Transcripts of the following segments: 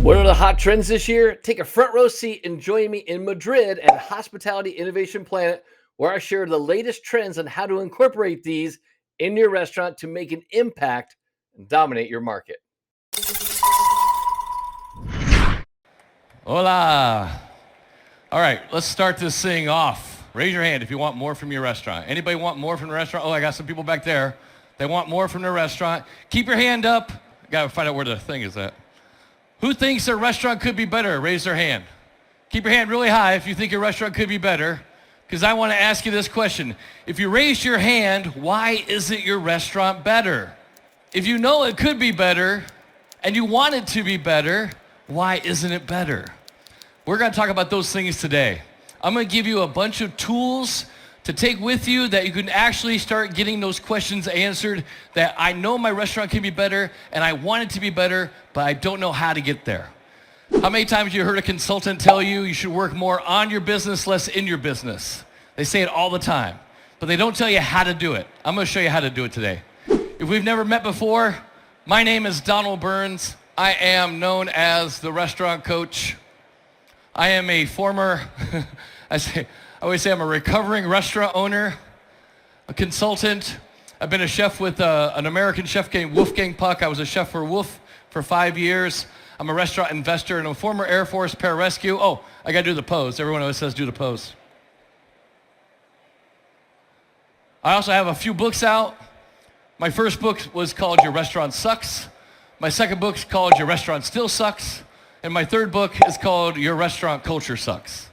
What are the hot trends this year? Take a front row seat and join me in Madrid at Hospitality Innovation Planet, where I share the latest trends on how to incorporate these in your restaurant to make an impact and dominate your market. Hola. All right, let's start this thing off. Raise your hand if you want more from your restaurant. Anybody want more from the restaurant? Oh, I got some people back there. They want more from their restaurant. Keep your hand up. I got to find out where the thing is at. Who thinks their restaurant could be better? Raise their hand. Keep your hand really high if you think your restaurant could be better, because I want to ask you this question. If you raise your hand, why isn't your restaurant better? If you know it could be better and you want it to be better, why isn't it better? We're going to talk about those things today. I'm going to give you a bunch of tools to take with you that you can actually start getting those questions answered, that I know my restaurant can be better and I want it to be better, but I don't know how to get there. How many times have you heard a consultant tell you you should work more on your business, less in your business? They say it all the time, but they don't tell you how to do it. I'm going to show you how to do it today. If we've never met before, my name is Donald Burns. I am known as the restaurant coach. I am a former, I always say I'm a recovering restaurant owner, a consultant. I've been a chef with an American chef named Wolfgang Puck. I was a chef for Wolf for 5 years. I'm a restaurant investor and a former Air Force pararescue. Oh, I got to do the pose. Everyone always says do the pose. I also have a few books out. My first book was called Your Restaurant Sucks. My second book is called Your Restaurant Still Sucks. And my third book is called Your Restaurant Culture Sucks.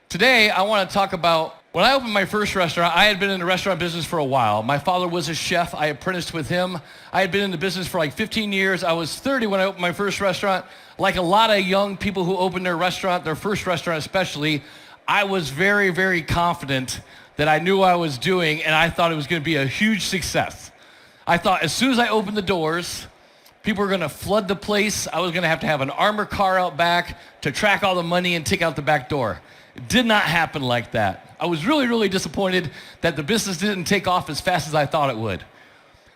Today, I want to talk about, when I opened my first restaurant, I had been in the restaurant business for a while. My father was a chef. I apprenticed with him. I had been in the business for like 15 years. I was 30 when I opened my first restaurant. Like a lot of young people who open their restaurant, their first restaurant especially, I was very, very confident that I knew what I was doing, and I thought it was going to be a huge success. I thought as soon as I opened the doors, people were going to flood the place. I was going to have an armored car out back to track all the money and take out the back door. It did not happen like that. I was really, really disappointed that the business didn't take off as fast as I thought it would.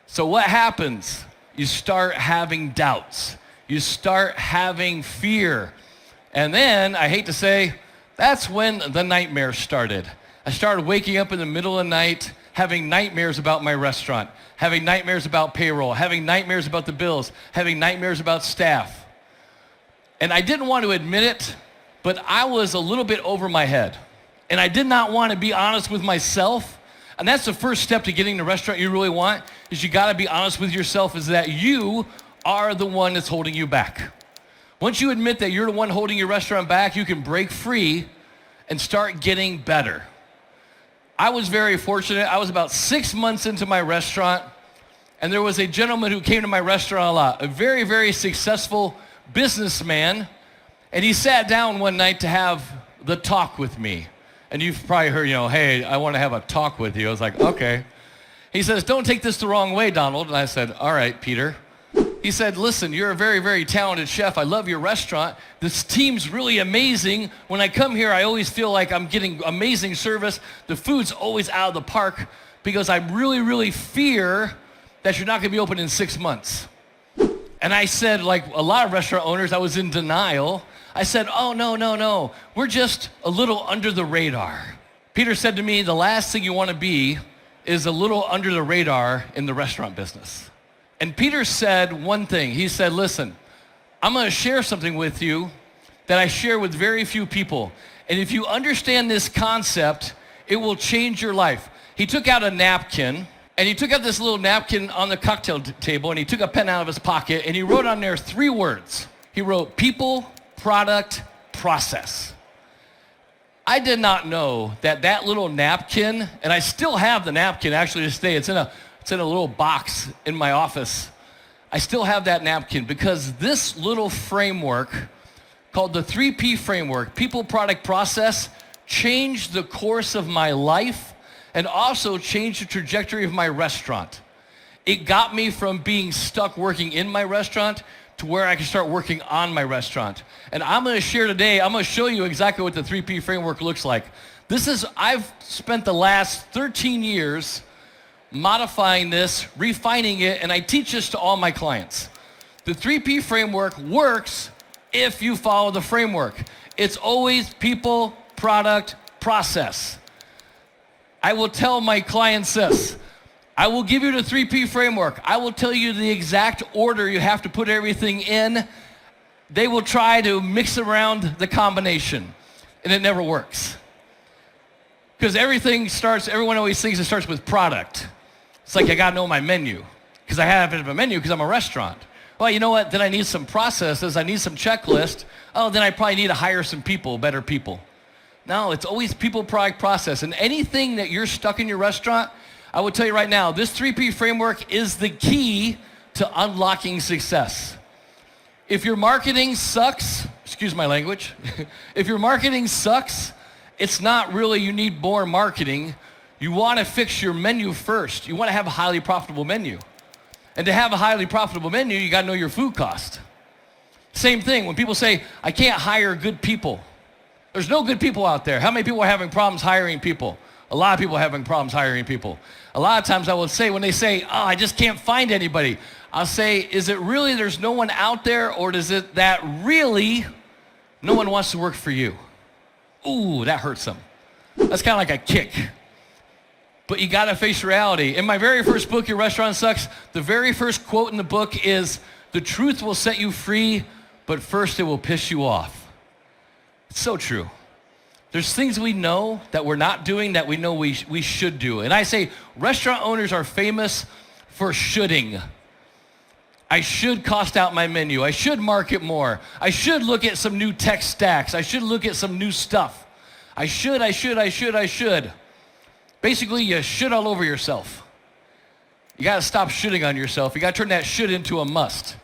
So what happens? You start having doubts. You start having fear. And then, I hate to say, that's when the nightmares started. I started waking up in the middle of the night, having nightmares about my restaurant, having nightmares about payroll, having nightmares about the bills, having nightmares about staff. And I didn't want to admit it, but I was a little bit over my head. And I did not want to be honest with myself. And that's the first step to getting the restaurant you really want, is you got to be honest with yourself, is that you are the one that's holding you back. Once you admit that you're the one holding your restaurant back, you can break free and start getting better. I was very fortunate. I was about 6 months into my restaurant, and there was a gentleman who came to my restaurant a lot, a very, very successful businessman, and he sat down one night to have the talk with me. And you've probably heard, hey, I want to have a talk with you. I was like, okay. He says, don't take this the wrong way, Donald. And I said, all right, Peter. He said, listen, you're a very, very talented chef. I love your restaurant. This team's really amazing. When I come here, I always feel like I'm getting amazing service. The food's always out of the park, because I really, really fear that you're not going to be open in 6 months. And I said, like a lot of restaurant owners, I was in denial. I said, oh, no. We're just a little under the radar. Peter said to me, the last thing you want to be is a little under the radar in the restaurant business. And Peter said one thing. He said, listen, I'm going to share something with you that I share with very few people. And if you understand this concept, it will change your life. He took out a napkin, and he took out this little napkin on the cocktail table, and he took a pen out of his pocket, and he wrote on there 3 words. He wrote, people, product, process. I did not know that little napkin, and I still have the napkin actually to this day. It's in a little box in my office. I still have that napkin because this little framework called the 3P framework, people, product, process, changed the course of my life and also changed the trajectory of my restaurant. It got me from being stuck working in my restaurant to where I can start working on my restaurant. And I'm going to share today, I'm going to show you exactly what the 3P framework looks like. I've spent the last 13 years modifying this, refining it, and I teach this to all my clients. The 3P framework works if you follow the framework. It's always people, product, process. I will tell my clients this. I will give you the 3P framework. I will tell you the exact order you have to put everything in. They will try to mix around the combination, and it never works. Because everyone always thinks it starts with product. It's like I gotta know my menu, because I have a menu because I'm a restaurant. Well, you know what? Then I need some processes. I need some checklist. Oh, then I probably need to hire some people, better people. No, it's always people, product, process. And anything that you're stuck in your restaurant, I will tell you right now, this 3P framework is the key to unlocking success. If your marketing sucks, excuse my language, if your marketing sucks, it's not really you need more marketing. You want to fix your menu first. You want to have a highly profitable menu. And to have a highly profitable menu, you got to know your food cost. Same thing, when people say, I can't hire good people. There's no good people out there. How many people are having problems hiring people? A lot of people are having problems hiring people. A lot of times I will say, when they say, oh, I just can't find anybody, I'll say, is it really there's no one out there, or is it that really no one wants to work for you? Ooh, that hurts them. That's kind of like a kick. But you got to face reality. In my very first book, Your Restaurant Sucks, the very first quote in the book is, the truth will set you free, but first it will piss you off. It's so true. There's things we know that we're not doing that we know we should do. And I say restaurant owners are famous for shoulding. I should cost out my menu. I should market more. I should look at some new tech stacks. I should look at some new stuff. I should. Basically, you should all over yourself. You got to stop shitting on yourself. You got to turn that should into a must.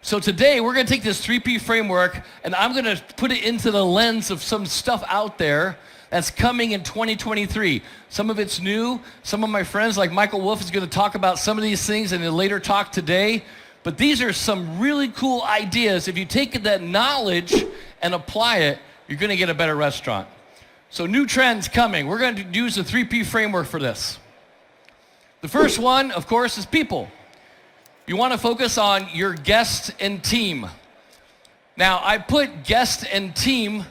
So today, we're going to take this 3P framework, and I'm going to put it into the lens of some stuff out there that's coming in 2023. Some of it's new. Some of my friends, like Michael Wolf, is going to talk about some of these things in a later talk today. But these are some really cool ideas. If you take that knowledge and apply it, you're going to get a better restaurant. So new trends coming. We're going to use the 3P framework for this. The first one, of course, is people. You want to focus on your guest and team. Now, I put guest and team,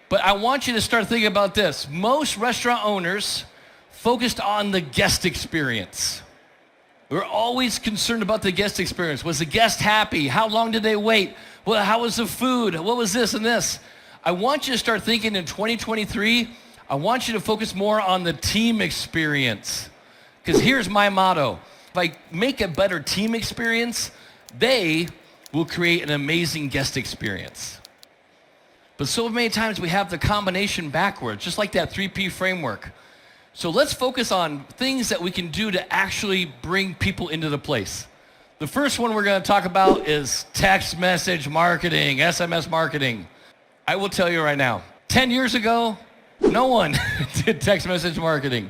but I want you to start thinking about this. Most restaurant owners focused on the guest experience. We're always concerned about the guest experience. Was the guest happy? How long did they wait? Well, how was the food? What was this and this? I want you to start thinking in 2023, I want you to focus more on the team experience. Because here's my motto. If I make a better team experience, they will create an amazing guest experience. But so many times we have the combination backwards, just like that 3P framework. So let's focus on things that we can do to actually bring people into the place. The first one we're going to talk about is text message marketing, SMS marketing. I will tell you right now, 10 years ago, no one did text message marketing.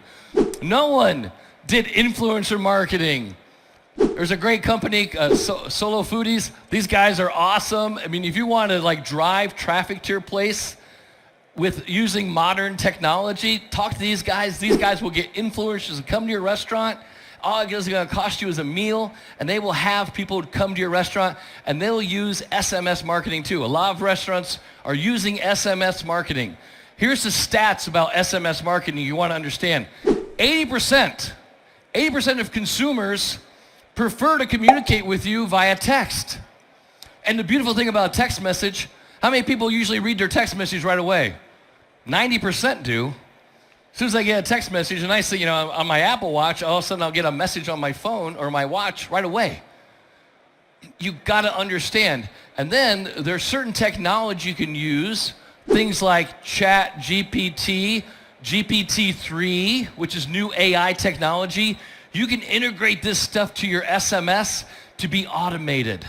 No one did influencer marketing. There's a great company, Solo Foodies. These guys are awesome. I mean, if you want to drive traffic to your place with using modern technology, talk to these guys. These guys will get influencers to come to your restaurant. All it is going to cost you is a meal, and they will have people come to your restaurant, and they'll use SMS marketing too. A lot of restaurants are using SMS marketing. Here's the stats about SMS marketing you want to understand. 80% of consumers prefer to communicate with you via text. And the beautiful thing about a text message, how many people usually read their text message right away? 90% do. As soon as I get a text message, and I see, on my Apple Watch, all of a sudden I'll get a message on my phone or my watch right away. You got to understand. And then there's certain technology you can use, things like Chat GPT, GPT-3, which is new AI technology. You can integrate this stuff to your SMS to be automated,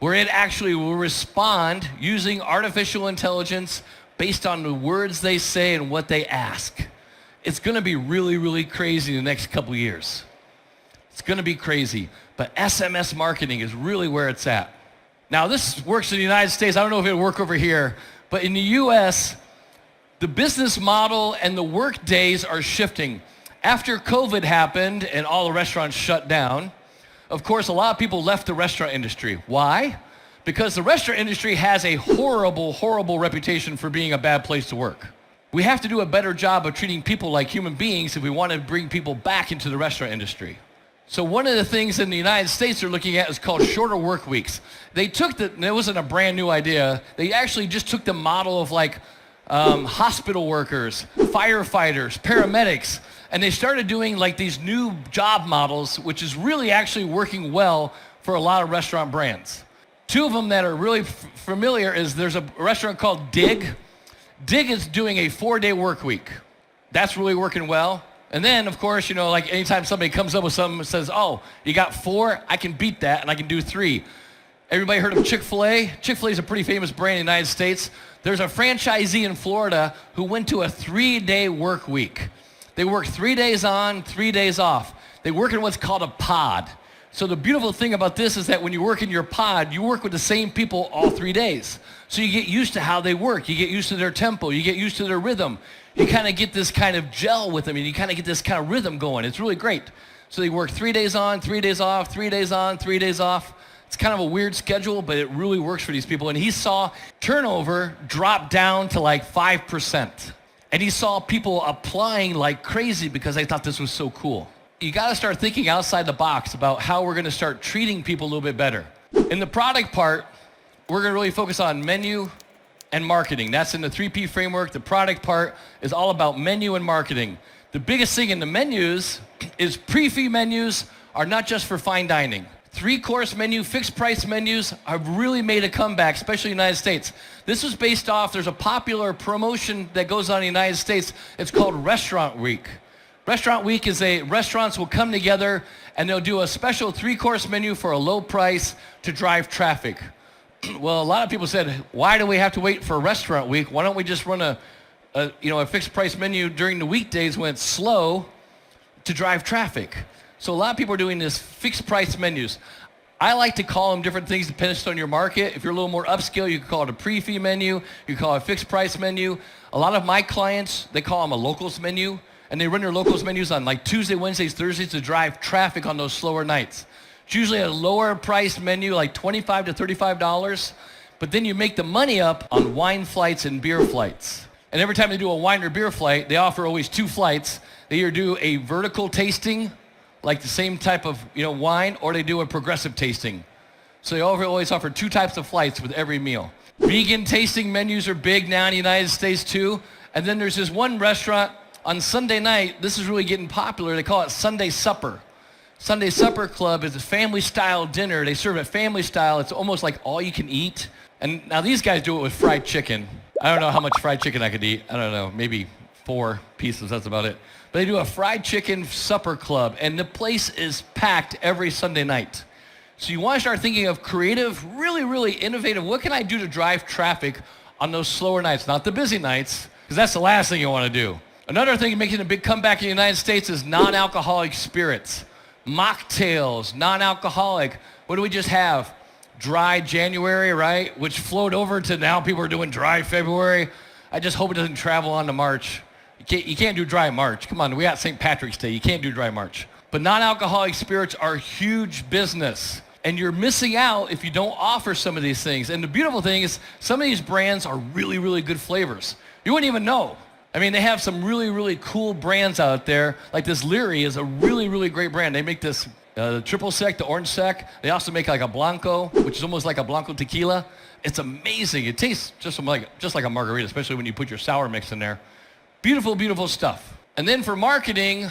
where it actually will respond using artificial intelligence based on the words they say and what they ask. It's going to be really, really crazy in the next couple of years. It's going to be crazy. But SMS marketing is really where it's at. Now, this works in the United States. I don't know if it'll work over here. But in the U.S., the business model and the work days are shifting. After COVID happened and all the restaurants shut down, of course, a lot of people left the restaurant industry. Why? because the restaurant industry has a horrible, horrible reputation for being a bad place to work. We have to do a better job of treating people like human beings if we want to bring people back into the restaurant industry. So one of the things in the United States they're looking at is called shorter work weeks. They took it wasn't a brand new idea. They actually just took the model of like hospital workers, firefighters, paramedics, and they started doing like these new job models, which is really actually working well for a lot of restaurant brands. Two of them that are really familiar is there's a restaurant called Dig. Dig is doing a 4-day work week. That's really working well. And then, of course, like anytime somebody comes up with something and says, oh, you got 4, I can beat that, and I can do 3. Everybody heard of Chick-fil-A? Chick-fil-A is a pretty famous brand in the United States. There's a franchisee in Florida who went to a 3-day work week. They work 3 days on, 3 days off. They work in what's called a pod. So the beautiful thing about this is that when you work in your pod, you work with the same people all 3 days. So you get used to how they work. You get used to their tempo. You get used to their rhythm. You kind of get this kind of gel with them, and you kind of get this kind of rhythm going. It's really great. So they work 3 days on, 3 days off, 3 days on, 3 days off. It's kind of a weird schedule, but it really works for these people. And he saw turnover drop down to like 5%. And he saw people applying like crazy because they thought this was so cool. You got to start thinking outside the box about how we're going to start treating people a little bit better. In the product part, we're going to really focus on menu and marketing. That's in the 3P framework. The product part is all about menu and marketing. The biggest thing in the menus is pre-fee menus are not just for fine dining. 3-course menu, fixed price menus have really made a comeback, especially in the United States. This was based off, there's a popular promotion that goes on in the United States. It's called Restaurant Week. Restaurant Week is restaurants will come together and they'll do a special 3-course menu for a low price to drive traffic. Well, a lot of people said, why do we have to wait for Restaurant Week? Why don't we just run a fixed price menu during the weekdays when it's slow to drive traffic? So a lot of people are doing this fixed price menus. I like to call them different things depending on your market. If you're a little more upscale, you can call it a pre-fee menu. You can call it a fixed price menu. A lot of my clients, they call them a locals menu, and they run their locals menus on like Tuesday, Wednesdays, Thursdays to drive traffic on those slower nights. It's usually a lower priced menu, like $25 to $35, but then you make the money up on wine flights and beer flights. And every time they do a wine or beer flight, they offer always 2 flights. They either do a vertical tasting, like the same type of wine, or they do a progressive tasting. So they always offer 2 types of flights with every meal. Vegan tasting menus are big now in the United States too. And then there's this one restaurant on Sunday night, this is really getting popular, they call it Sunday Supper. Sunday Supper Club is a family-style dinner. They serve it family-style. It's almost like all you can eat. And now these guys do it with fried chicken. I don't know how much fried chicken I could eat. I don't know, maybe 4 pieces, that's about it. But they do a fried chicken supper club, and the place is packed every Sunday night. So you want to start thinking of creative, really, really innovative, what can I do to drive traffic on those slower nights, not the busy nights, because that's the last thing you want to do. Another thing making a big comeback in the United States is non-alcoholic spirits. Mocktails, non-alcoholic. What do we just have? Dry January, right? Which flowed over to now people are doing dry February. I just hope it doesn't travel on to March. You can't do dry March. Come on, we got St. Patrick's Day. You can't do dry March. But non-alcoholic spirits are huge business. And you're missing out if you don't offer some of these things. And the beautiful thing is some of these brands are really, really good flavors. You wouldn't even know. I mean, they have some really, really cool brands out there. Like this Leary is a really, really great brand. They make this triple sec, the orange sec. They also make like a Blanco, which is almost like a Blanco tequila. It's amazing. It tastes just like a margarita, especially when you put your sour mix in there. Beautiful, beautiful stuff. And then for marketing,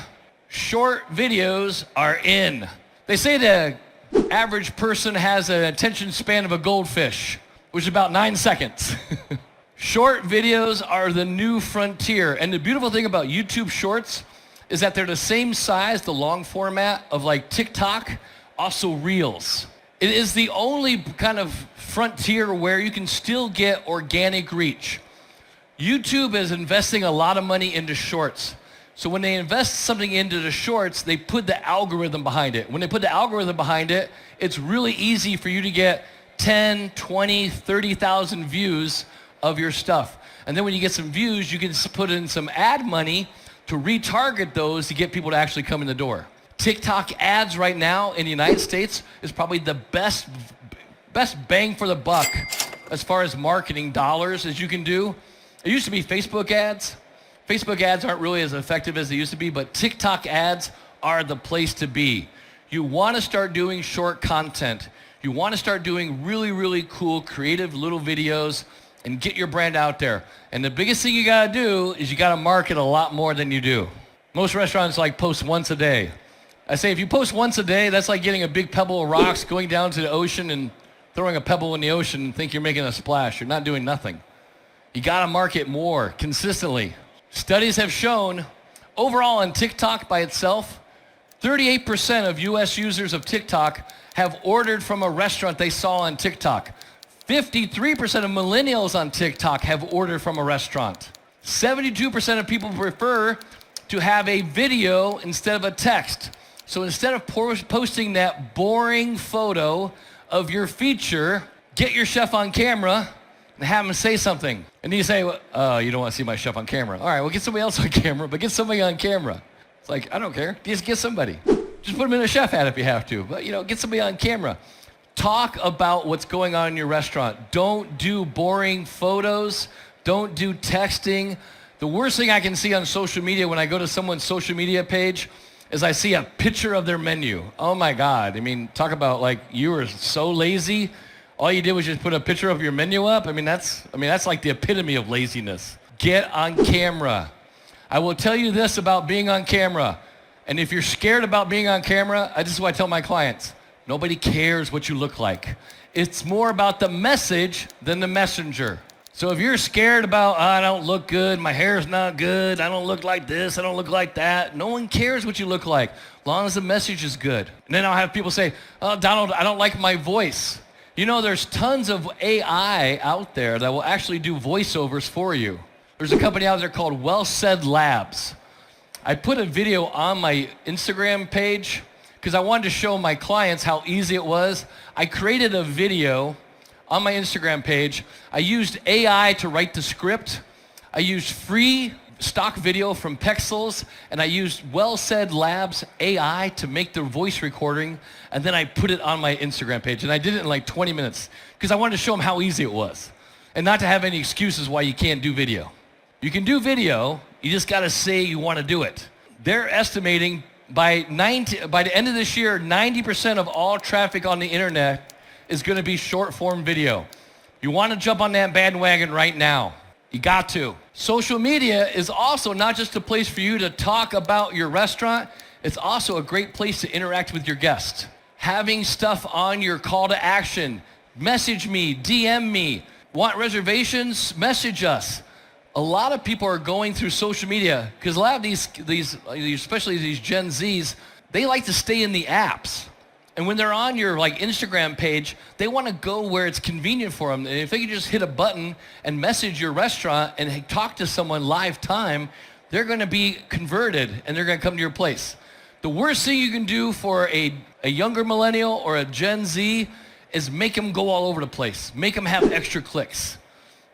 short videos are in. They say the average person has an attention span of a goldfish, which is about 9 seconds. Short videos are the new frontier. And the beautiful thing about YouTube Shorts is that they're the same size, the long format of like TikTok, also Reels. It is the only kind of frontier where you can still get organic reach. YouTube is investing a lot of money into shorts. So when they invest something into the shorts, they put the algorithm behind it. When they put the algorithm behind it, it's really easy for you to get 10, 20, 30,000 views of your stuff. And then when you get some views, you can put in some ad money to retarget those to get people to actually come in the door. TikTok ads right now in the United States is probably the best best bang for the buck as far as marketing dollars as you can do. It used to be Facebook ads. Facebook ads aren't really as effective as they used to be, but TikTok ads are the place to be. You want to start doing short content. You want to start doing really, really cool, creative little videos and get your brand out there. And the biggest thing you got to do is you got to market a lot more than you do. Most restaurants like post once a day. I say if you post once a day, that's like getting a big pebble of rocks, going down to the ocean and throwing a pebble in the ocean and think you're making a splash. You're not doing nothing. You got to market more consistently. Studies have shown overall on TikTok by itself, 38% of US users of TikTok have ordered from a restaurant they saw on TikTok. 53% of millennials on TikTok have ordered from a restaurant. 72% of people prefer to have a video instead of a text. So instead of posting that boring photo of your feature, get your chef on camera and have him say something. And you say, well, you don't want to see my chef on camera. All right, well, get somebody else on camera, but get somebody on camera. It's like, I don't care. Just get somebody. Just put them in a chef hat if you have to. But, get somebody on camera. Talk about what's going on in your restaurant. Don't do boring photos. Don't do texting. The worst thing I can see on social media when I go to someone's social media page is I see a picture of their menu. Oh my God. I mean, talk about like you were so lazy. All you did was just put a picture of your menu up. That's like the epitome of laziness. Get on camera. I will tell you this about being on camera. And if you're scared about being on camera, this is what I tell my clients. Nobody cares what you look like. It's more about the message than the messenger. So if you're scared about, I don't look good, my hair's not good, I don't look like this, I don't look like that, no one cares what you look like, as long as the message is good. And then I'll have people say, oh, Donald, I don't like my voice. There's tons of AI out there that will actually do voiceovers for you. There's a company out there called Well Said Labs. I put a video on my Instagram page because I wanted to show my clients how easy it was. I created a video on my Instagram page. I used AI to write the script. I used free stock video from Pexels, and I used Well Said Labs AI to make the voice recording, and then I put it on my Instagram page. And I did it in like 20 minutes because I wanted to show them how easy it was and not to have any excuses why you can't do video. You can do video, you just got to say you want to do it. They're estimating by the end of this year, 90% of all traffic on the internet is going to be short form video. You want to jump on that bandwagon right now. You got to. Social media is also not just a place for you to talk about your restaurant, it's also a great place to interact with your guests. Having stuff on your call to action, message me, DM me, want reservations, message us. A lot of people are going through social media because a lot of these, especially these Gen Zs, they like to stay in the apps. And when they're on your Instagram page, they want to go where it's convenient for them. And if they can just hit a button and message your restaurant and talk to someone live time, they're going to be converted and they're going to come to your place. The worst thing you can do for a younger millennial or a Gen Z is make them go all over the place. Make them have extra clicks.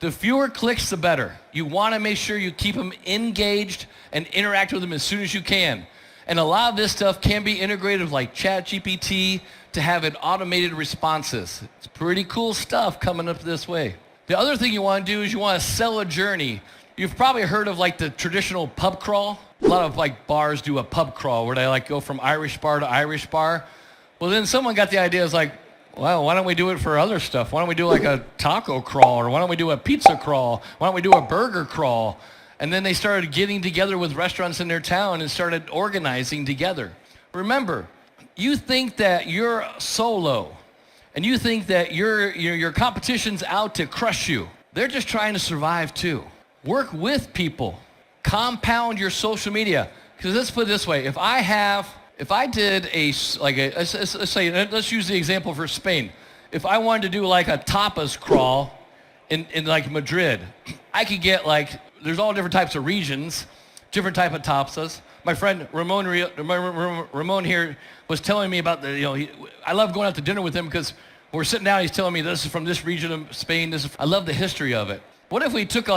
The fewer clicks, the better. You want to make sure you keep them engaged and interact with them as soon as you can. And a lot of this stuff can be integrated with like ChatGPT to have it automated responses. It's pretty cool stuff coming up this way. The other thing you want to do is you want to sell a journey. You've probably heard of the traditional pub crawl. A lot of bars do a pub crawl where they go from Irish bar to Irish bar. Well, then someone got the idea, well, why don't we do it for other stuff? Why don't we do a taco crawl, or why don't we do a pizza crawl? Why don't we do a burger crawl? And then they started getting together with restaurants in their town and started organizing together. Remember, you think that you're solo and you think that your competition's out to crush you. They're just trying to survive too. Work with people. Compound your social media. Because let's put it this way, if I did let's use the example for Spain. If I wanted to do a tapas crawl in Madrid, I could get there's all different types of regions, different type of tapas. My friend Ramon here was telling me about I love going out to dinner with him because we're sitting down, he's telling me this is from this region of Spain. I love the history of it. What if we took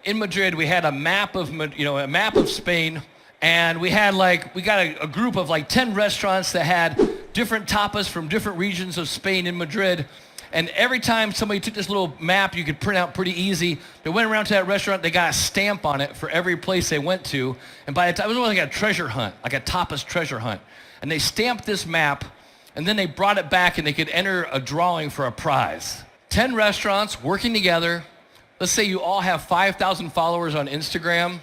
in Madrid, we had a map of Spain, and we had we got a group of 10 restaurants that had different tapas from different regions of Spain in Madrid, And every time somebody took this little map you could print out pretty easy, they went around to that restaurant, they got a stamp on it for every place they went to. And by the time, it was like a treasure hunt, like a tapas treasure hunt. And they stamped this map, and then they brought it back and they could enter a drawing for a prize. 10 restaurants working together. Let's say you all have 5,000 followers on Instagram.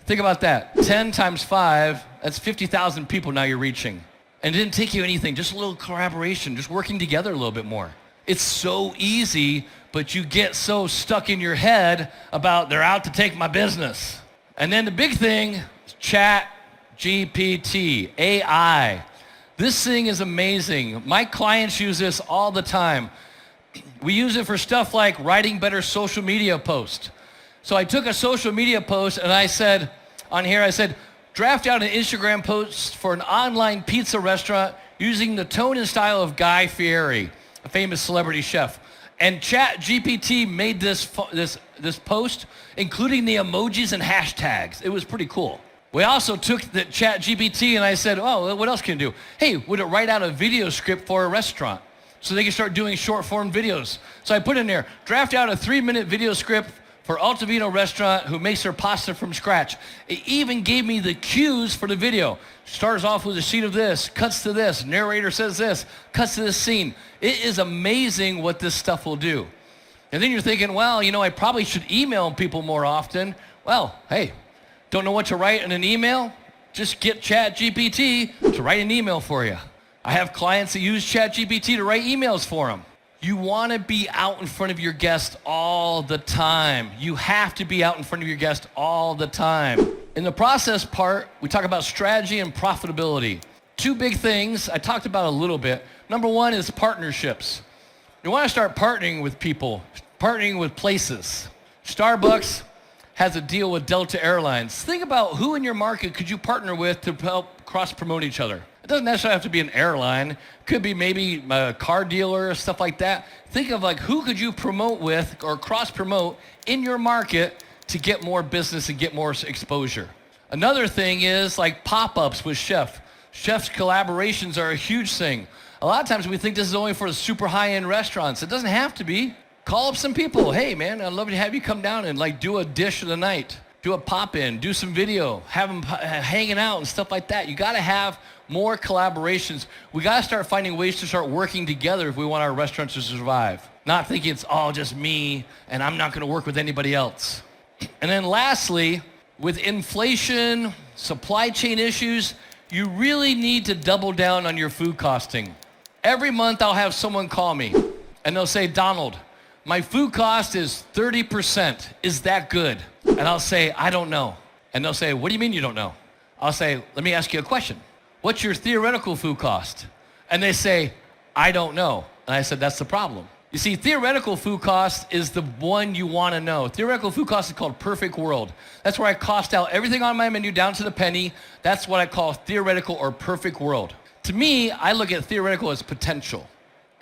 Think about that. 10 times 5, that's 50,000 people now you're reaching. And it didn't take you anything, just a little collaboration, just working together a little bit more. It's so easy, but you get so stuck in your head about they're out to take my business. And then the big thing is Chat GPT, AI. This thing is amazing. My clients use this all the time. We use it for stuff like writing better social media posts. So I took a social media post and I said, on here, I said, draft out an Instagram post for an online pizza restaurant using the tone and style of Guy Fieri, a famous celebrity chef. And Chat GPT made this post, including the emojis and hashtags. It was pretty cool. We also took the Chat GPT and I said, oh, what else can it do? Hey, would it write out a video script for a restaurant so they can start doing short form videos? So I put in there, draft out a 3-minute video script for Altavino restaurant who makes their pasta from scratch. It even gave me the cues for the video. Starts off with a sheet of this, cuts to this, narrator says this, cuts to this scene. It is amazing what this stuff will do. And then you're thinking, well, I probably should email people more often. Well, hey, don't know what to write in an email? Just get ChatGPT to write an email for you. I have clients that use ChatGPT to write emails for them. You want to be out in front of your guests all the time. You have to be out in front of your guests all the time. In the process part, we talk about strategy and profitability. 2 big things I talked about a little bit. Number 1 is partnerships. You want to start partnering with people, partnering with places. Starbucks has a deal with Delta Airlines. Think about who in your market could you partner with to help cross-promote each other. It doesn't necessarily have to be an airline. It could be maybe a car dealer, stuff like that. Think of like who could you promote with or cross-promote in your market to get more business and get more exposure. Another thing is like pop-ups with chefs. Chefs collaborations are a huge thing. A lot of times we think this is only for the super high-end restaurants. It doesn't have to be. Call up some people. Hey, man, I'd love to have you come down and like do a dish of the night, do a pop-in, do some video, have them hanging out and stuff like that. You got to have more collaborations. We got to start finding ways to start working together if we want our restaurants to survive. Not thinking it's all just me and I'm not going to work with anybody else. And then lastly, with inflation, supply chain issues, you really need to double down on your food costing. Every month I'll have someone call me and they'll say, Donald, my food cost is 30%. Is that good? And I'll say, I don't know. And they'll say, what do you mean you don't know? I'll say, let me ask you a question. What's your theoretical food cost? And they say, I don't know. And I said, that's the problem. You see, theoretical food cost is the one you want to know. Theoretical food cost is called perfect world. That's where I cost out everything on my menu down to the penny. That's what I call theoretical or perfect world. To me, I look at theoretical as potential.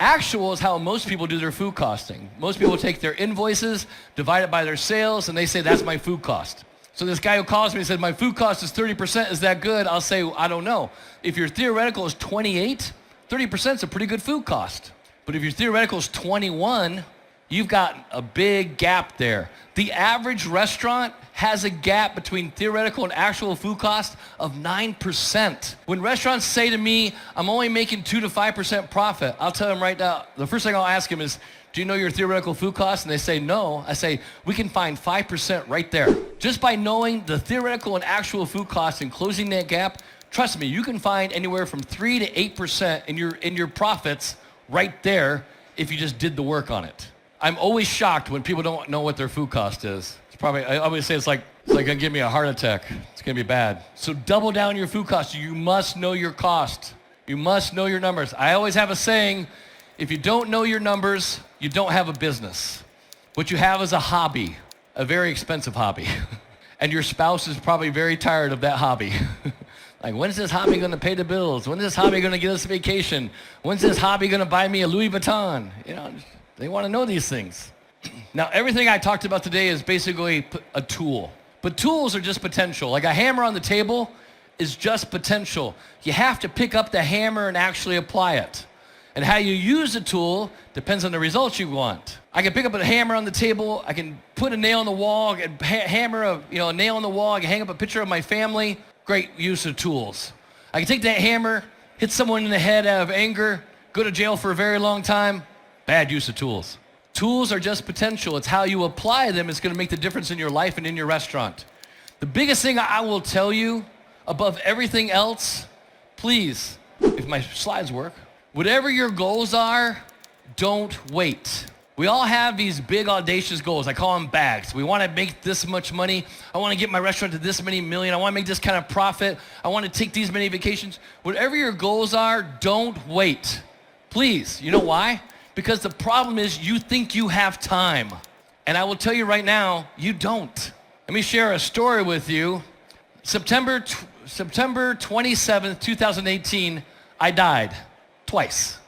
Actual is how most people do their food costing. Most people take their invoices, divide it by their sales, and they say, that's my food cost. So this guy who calls me and says, my food cost is 30%, is that good? I'll say, I don't know. If your theoretical is 28, 30% is a pretty good food cost. But if your theoretical is 21, you've got a big gap there. The average restaurant has a gap between theoretical and actual food cost of 9%. When restaurants say to me, I'm only making 2 to 5% profit, I'll tell them right now, the first thing I'll ask them is, do you know your theoretical food cost? And they say no. I say, we can find 5% right there. Just by knowing the theoretical and actual food cost and closing that gap, trust me, you can find anywhere from 3 to 8% in your profits right there if you just did the work on it. I'm always shocked when people don't know what their food cost is. I always say it's like gonna give me a heart attack. It's gonna be bad. So double down your food cost. You must know your cost. You must know your numbers. I always have a saying, if you don't know your numbers, you don't have a business. What you have is a hobby, a very expensive hobby. And your spouse is probably very tired of that hobby. Like, when's this hobby gonna pay the bills? When's this hobby gonna get us a vacation? When's this hobby gonna buy me a Louis Vuitton? They wanna know these things. Now, everything I talked about today is basically a tool. But tools are just potential. Like a hammer on the table is just potential. You have to pick up the hammer and actually apply it. And how you use the tool depends on the results you want. I can pick up a hammer on the table. I can put a nail on the wall. I can hammer a nail on the wall. I can hang up a picture of my family. Great use of tools. I can take that hammer, hit someone in the head out of anger, go to jail for a very long time. Bad use of tools. Tools are just potential. It's how you apply them is going to make the difference in your life and in your restaurant. The biggest thing I will tell you above everything else, please, if my slides work, whatever your goals are, don't wait. We all have these big audacious goals. I call them bags. We want to make this much money. I want to get my restaurant to this many million. I want to make this kind of profit. I want to take these many vacations. Whatever your goals are, don't wait. Please. You know why? Because the problem is you think you have time. And I will tell you right now, you don't. Let me share a story with you. September 27th, 2018, I died twice.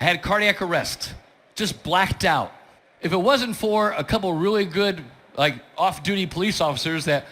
I had cardiac arrest. Just blacked out. If it wasn't for a couple really good, off-duty police officers that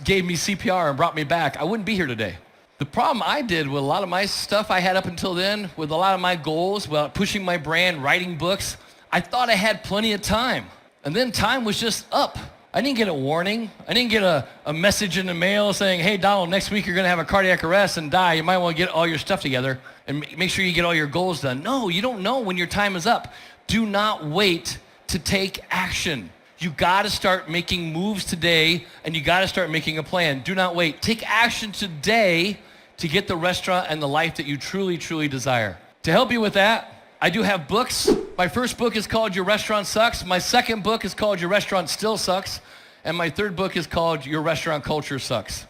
gave me CPR and brought me back, I wouldn't be here today. The problem I did with a lot of my stuff I had up until then, with a lot of my goals, pushing my brand, writing books, I thought I had plenty of time. And then time was just up. I didn't get a warning. I didn't get a message in the mail saying, hey, Donald, next week you're going to have a cardiac arrest and die. You might want to get all your stuff together and make sure you get all your goals done. No, you don't know when your time is up. Do not wait to take action. You got to start making moves today, and you got to start making a plan. Do not wait. Take action today to get the restaurant and the life that you truly, truly desire. To help you with that, I do have books. My first book is called Your Restaurant Sucks. My second book is called Your Restaurant Still Sucks. And my third book is called Your Restaurant Culture Sucks.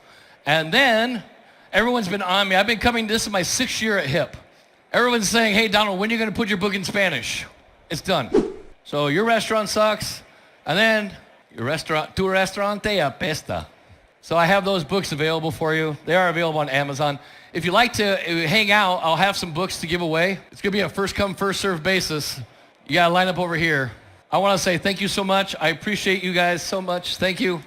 And then everyone's been on me. I've been coming, this is my 6th year at HIP. Everyone's saying, hey, Donald, when are you going to put your book in Spanish? It's done. So Your Restaurant Sucks, and then Tu Restaurante Apesta. So I have those books available for you. They are available on Amazon. If you like to hang out, I'll have some books to give away. It's going to be a first come, first served basis. You got to line up over here. I want to say thank you so much. I appreciate you guys so much. Thank you.